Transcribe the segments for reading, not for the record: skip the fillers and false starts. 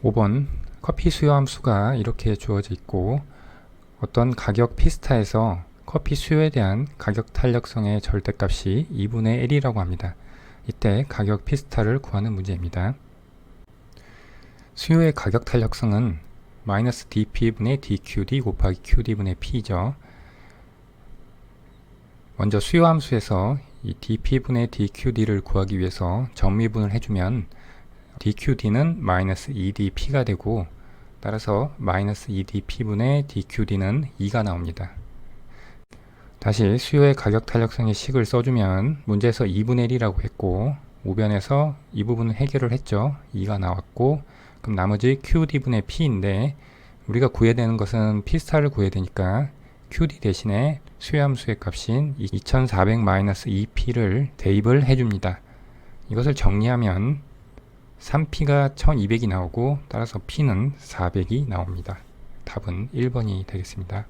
5번 커피 수요 함수가 이렇게 주어져 있고 어떤 가격 P스타에서 커피 수요에 대한 가격 탄력성의 절대값이 2분의 1이라고 합니다. 이때 가격 P스타를 구하는 문제입니다. 수요의 가격 탄력성은 마이너스 dp분의 dqd 곱하기 qd분의 p죠. 먼저 수요 함수에서 이 dp분의 dqd를 구하기 위해서 정미분을 해주면 dqd는 마이너스 2dp가 되고 따라서 마이너스 2dp분의 dqd는 2가 나옵니다. 다시 수요의 가격 탄력성의 식을 써주면 문제에서 2분의 1이라고 했고 우변에서 이 부분을 해결을 했죠. 2가 나왔고 그럼 나머지 qd분의 p인데 우리가 구해야 되는 것은 p스타를 구해야 되니까 qd 대신에 수요함수의 값인 2400-2p를 대입을 해줍니다. 이것을 정리하면 3p가 1200이 나오고 따라서 p는 400이 나옵니다. 답은 1번이 되겠습니다.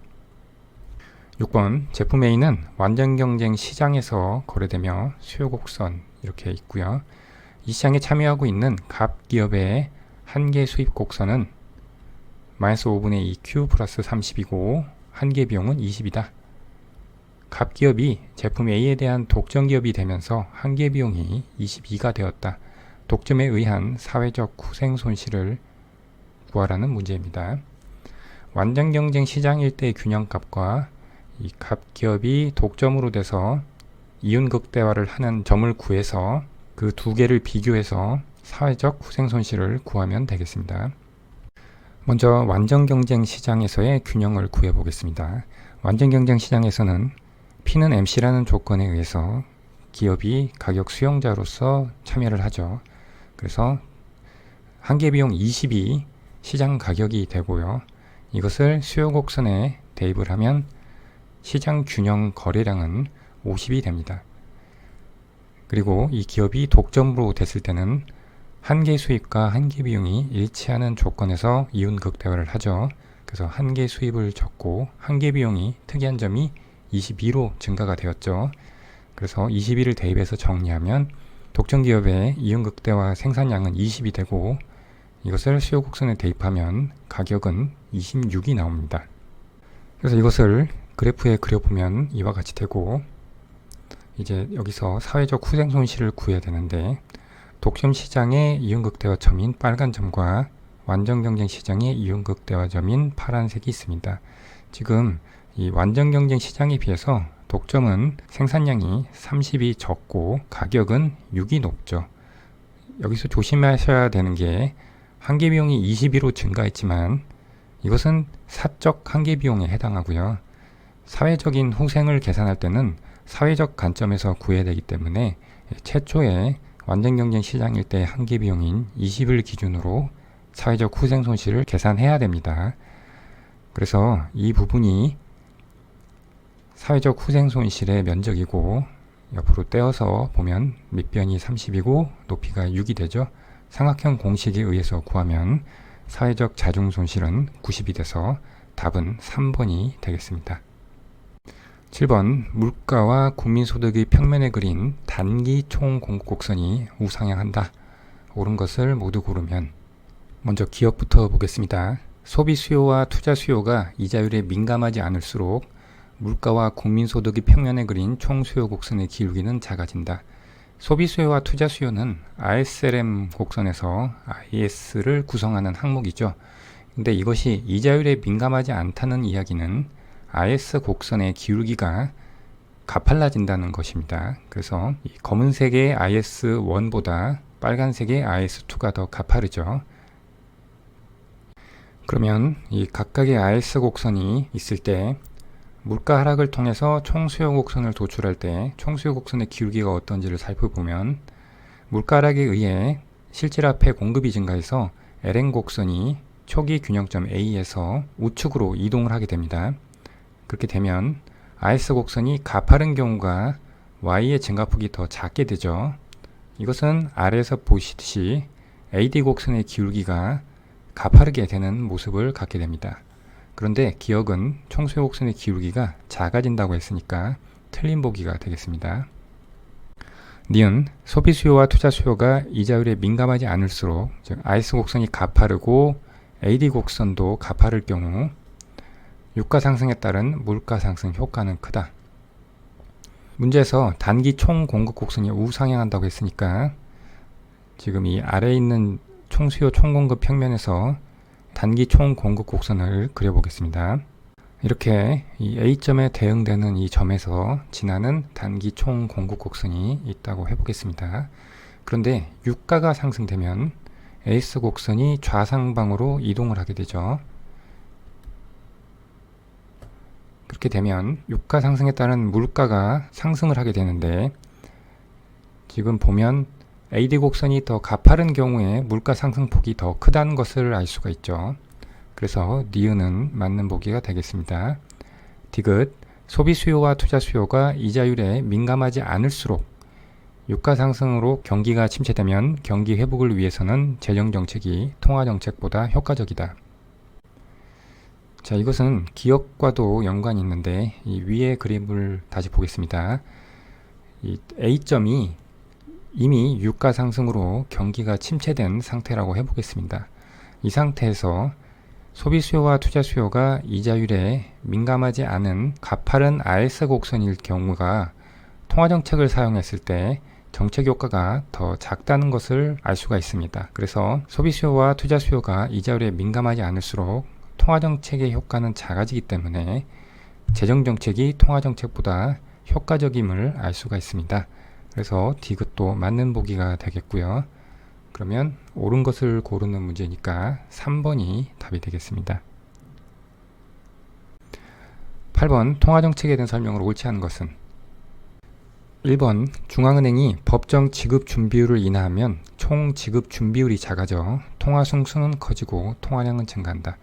6번 제품 A는 완전경쟁 시장에서 거래되며 수요곡선 이렇게 있고요. 이 시장에 참여하고 있는 갑기업의 한계 수입 곡선은 마이너스 5분의 2Q 플러스 30이고 한계 비용은 20이다. 갑기업이 제품 A에 대한 독점기업이 되면서 한계 비용이 22가 되었다. 독점에 의한 사회적 후생 손실을 구하라는 문제입니다. 완전경쟁 시장일 때의 균형값과 이 갑기업이 독점으로 돼서 이윤극대화를 하는 점을 구해서 그 두 개를 비교해서 사회적 후생 손실을 구하면 되겠습니다. 먼저 완전경쟁 시장에서의 균형을 구해 보겠습니다. 완전경쟁 시장에서는 P는 MC라는 조건에 의해서 기업이 가격 수용자로서 참여를 하죠. 그래서 한계비용 20이 시장 가격이 되고요. 이것을 수요곡선에 대입을 하면 시장 균형 거래량은 50이 됩니다. 그리고 이 기업이 독점으로 됐을 때는 한계 수입과 한계 비용이 일치하는 조건에서 이윤극대화를 하죠. 그래서 한계 수입을 적고 한계 비용이 특이한 점이 22로 증가가 되었죠. 그래서 22를 대입해서 정리하면 독점기업의 이윤극대화 생산량은 20이 되고 이것을 수요곡선에 대입하면 가격은 26이 나옵니다. 그래서 이것을 그래프에 그려보면 이와 같이 되고 이제 여기서 사회적 후생 손실을 구해야 되는데 독점 시장의 이윤극대화 점인 빨간 점과 완전경쟁 시장의 이윤극대화 점인 파란색이 있습니다. 지금 이 완전경쟁 시장에 비해서 독점은 생산량이 30이 적고 가격은 6이 높죠. 여기서 조심하셔야 되는 게 한계비용이 22로 증가했지만 이것은 사적 한계비용에 해당하고요. 사회적인 후생을 계산할 때는 사회적 관점에서 구해야 되기 때문에 최초에 완전경쟁 시장일 때 한계비용인 20을 기준으로 사회적 후생 손실을 계산해야 됩니다. 그래서 이 부분이 사회적 후생 손실의 면적이고 옆으로 떼어서 보면 밑변이 30이고 높이가 6이 되죠. 삼각형 공식에 의해서 구하면 사회적 자중 손실은 90이 돼서 답은 3번이 되겠습니다. 7번 물가와 국민소득의 평면에 그린 단기 총 공급곡선이 우상향한다. 옳은 것을 모두 고르면 먼저 기업부터 보겠습니다. 소비 수요와 투자 수요가 이자율에 민감하지 않을수록 물가와 국민소득의 평면에 그린 총 수요 곡선의 기울기는 작아진다. 소비 수요와 투자 수요는 RSLM 곡선에서 IS를 구성하는 항목이죠. 근데 이것이 이자율에 민감하지 않다는 이야기는 IS 곡선의 기울기가 가팔라진다는 것입니다. 그래서 이 검은색의 IS1보다 빨간색의 IS2가 더 가파르죠. 그러면 이 각각의 IS 곡선이 있을 때 물가 하락을 통해서 총수요 곡선을 도출할 때 총수요 곡선의 기울기가 어떤지를 살펴보면 물가 하락에 의해 실질화폐 공급이 증가해서 LN 곡선이 초기 균형점 A에서 우측으로 이동을 하게 됩니다. 그렇게 되면 IS 곡선이 가파른 경우가 Y의 증가폭이 더 작게 되죠. 이것은 아래에서 보시듯이 AD 곡선의 기울기가 가파르게 되는 모습을 갖게 됩니다. 그런데 기억은 총수요 곡선의 기울기가 작아진다고 했으니까 틀린 보기가 되겠습니다. 니은 소비 수요와 투자 수요가 이자율에 민감하지 않을수록, 즉 IS 곡선이 가파르고 AD 곡선도 가파를 경우 유가 상승에 따른 물가 상승 효과는 크다. 문제에서 단기 총 공급 곡선이 우상향한다고 했으니까 지금 이 아래에 있는 총수요 총공급 평면에서 단기 총 공급 곡선을 그려보겠습니다. 이렇게 이 A점에 대응되는 이 점에서 지나는 단기 총 공급 곡선이 있다고 해보겠습니다. 그런데 유가가 상승되면 AS 곡선이 좌상방으로 이동을 하게 되죠. 그렇게 되면 유가 상승에 따른 물가가 상승을 하게 되는데, 지금 보면 AD 곡선이 더 가파른 경우에 물가 상승폭이 더 크다는 것을 알 수가 있죠. 그래서 니은은 맞는 보기가 되겠습니다. 디귿 소비 수요와 투자 수요가 이자율에 민감하지 않을수록 유가 상승으로 경기가 침체되면 경기 회복을 위해서는 재정정책이 통화정책보다 효과적이다. 자, 이것은 기업과도 연관이 있는데 이 위의 그림을 다시 보겠습니다. 이 A점이 이미 유가 상승으로 경기가 침체된 상태라고 해보겠습니다. 이 상태에서 소비 수요와 투자 수요가 이자율에 민감하지 않은 가파른 RS 곡선일 경우가 통화정책을 사용했을 때 정책 효과가 더 작다는 것을 알 수가 있습니다. 그래서 소비 수요와 투자 수요가 이자율에 민감하지 않을수록 통화정책의 효과는 작아지기 때문에 재정정책이 통화정책보다 효과적임을 알 수가 있습니다. 그래서 디귿도 맞는 보기가 되겠고요. 그러면 옳은 것을 고르는 문제니까 3번이 답이 되겠습니다. 8번 통화정책에 대한 설명으로 옳지 않은 것은 1번 중앙은행이 법정 지급 준비율을 인하하면 총 지급 준비율이 작아져 통화 승수는 커지고 통화량은 증가한다.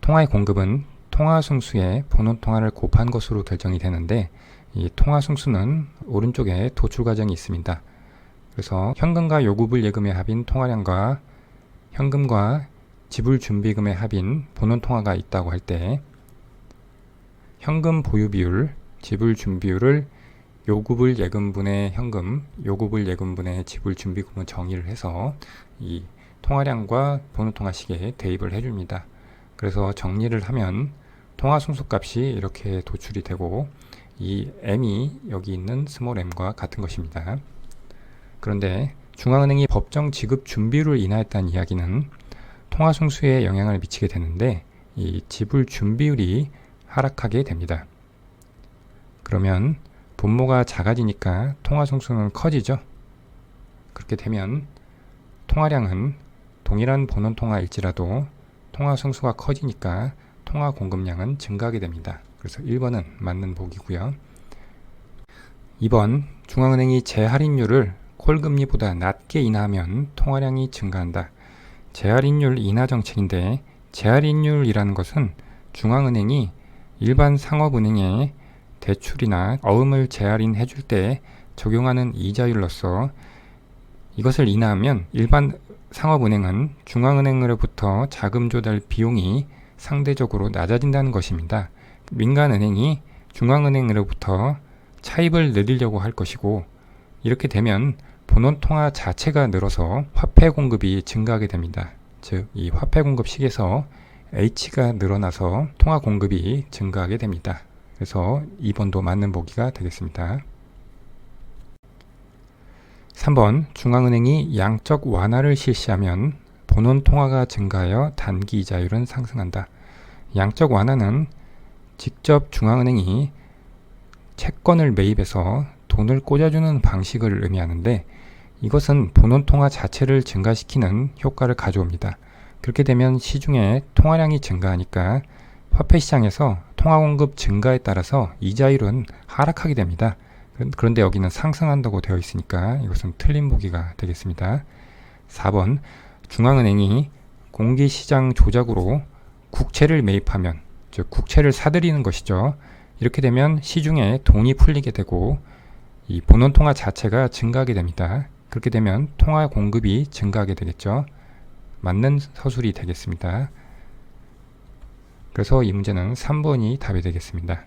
통화의 공급은 통화 승수에 본원 통화를 곱한 것으로 결정이 되는데, 이 통화 승수는 오른쪽에 도출 과정이 있습니다. 그래서 현금과 요구불 예금의 합인 통화량과 현금과 지불 준비금의 합인 본원 통화가 있다고 할 때 현금 보유 비율, 지불 준비율을 요구불 예금분의 현금, 요구불 예금분의 지불 준비금으로 정의를 해서 이 통화량과 본원 통화 시기에 대입을 해줍니다. 그래서 정리를 하면 통화 승수 값이 이렇게 도출이 되고 이 m이 여기 있는 스몰 m과 같은 것입니다. 그런데 중앙은행이 법정 지급 준비율을 인하했다는 이야기는 통화 승수에 영향을 미치게 되는데 이 지불 준비율이 하락하게 됩니다. 그러면 분모가 작아지니까 통화 승수는 커지죠. 그렇게 되면 통화량은 동일한 본원 통화일지라도 통화 승수가 커지니까 통화 공급량은 증가하게 됩니다. 그래서 1번은 맞는 보기고요. 2번 중앙은행이 재할인율을 콜금리보다 낮게 인하하면 통화량이 증가한다. 재할인율 인하 정책인데, 재할인율이라는 것은 중앙은행이 일반 상업은행에 대출이나 어음을 재할인해 줄 때 적용하는 이자율로서 이것을 인하하면 일반 상업은행은 중앙은행으로부터 자금 조달 비용이 상대적으로 낮아진다는 것입니다. 민간은행이 중앙은행으로부터 차입을 늘리려고 할 것이고, 이렇게 되면 본원 통화 자체가 늘어서 화폐 공급이 증가하게 됩니다. 즉, 이 화폐 공급 시기에서 H가 늘어나서 통화 공급이 증가하게 됩니다. 그래서 2번도 맞는 보기가 되겠습니다. 3번 중앙은행이 양적 완화를 실시하면 본원 통화가 증가하여 단기 이자율은 상승한다. 양적 완화는 직접 중앙은행이 채권을 매입해서 돈을 꽂아주는 방식을 의미하는데, 이것은 본원 통화 자체를 증가시키는 효과를 가져옵니다. 그렇게 되면 시중에 통화량이 증가하니까 화폐 시장에서 통화 공급 증가에 따라서 이자율은 하락하게 됩니다. 그런데 여기는 상승한다고 되어 있으니까 이것은 틀린 보기가 되겠습니다. 4번 중앙은행이 공기시장 조작으로 국채를 매입하면, 즉 국채를 사들이는 것이죠. 이렇게 되면 시중에 돈이 풀리게 되고 이 본원 통화 자체가 증가하게 됩니다. 그렇게 되면 통화 공급이 증가하게 되겠죠. 맞는 서술이 되겠습니다. 그래서 이 문제는 3번이 답이 되겠습니다.